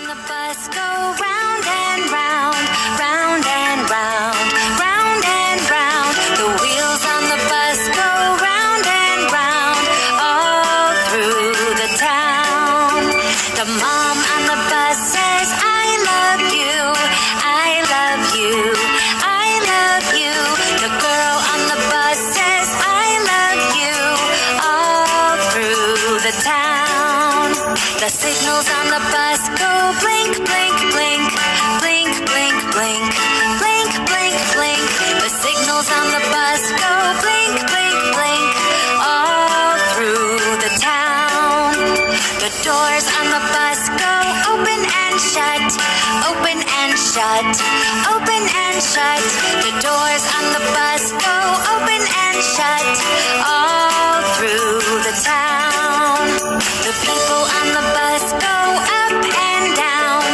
the bus go round and round, round and round, round and round. The wheels on the bus go round and round, all through the town. The mom on the bus says, I love you, I love you, I love you. The girl on the bus says, I love you, all through the town. The signals on the bus go blink, blink, blink, blink, blink, blink, blink, blink, blink. The signals on the bus go blink, blink, blink, all through the town. The doors on the bus go open and shut, open and shut, open and shut. The doors on the bus go open and shut, all through the town. The people on the bus go up and down,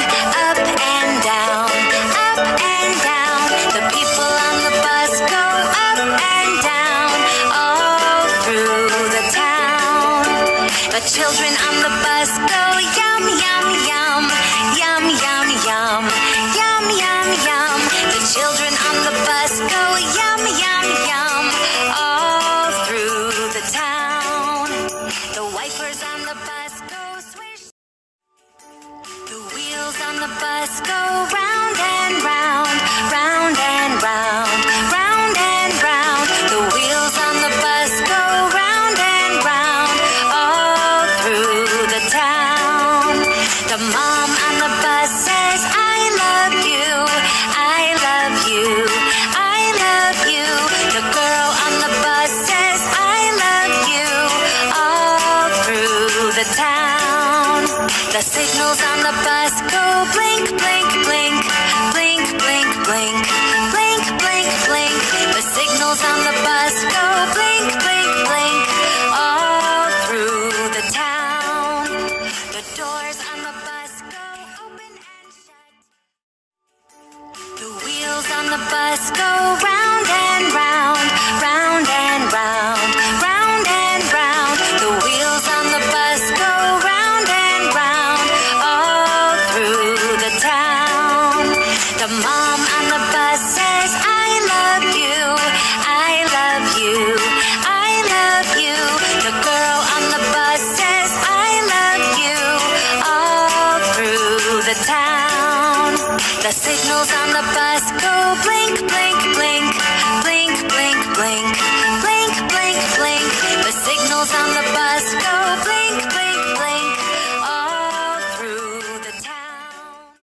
up and down, up and down. The people on the bus go up and down, all through the town. The children on the bus go yum, yum, yum, yum, yum, yum, yum, yum, yum. The children on the bus go yum, yum, yum, all through the town. The wipers on the bus go swish. The wheels on the bus go round and round, round and round, round and round. The wheels on the bus go round and round, all through the town. The mom on the bus says, I love you, I love you, I love you. The girl on the bus says, I love you, all through the town. The signals on the bus go blink, blink, blink, blink, blink, blink, blink, blink, blink. The signals on the bus go blink, blink, blink, all through the town. The doors on the bus go open and shut. The wheels on the bus go round and round, round and round, round and round. The wheels on the bus go round and round, all through the town. The mom on the bus says, I love you, I love you, I love you. The girl on the bus says, I love you, all through the town. The signals on the bus go blink, blink, blink, blink, blink, blink, blink, blink, blink. The signals on the bus go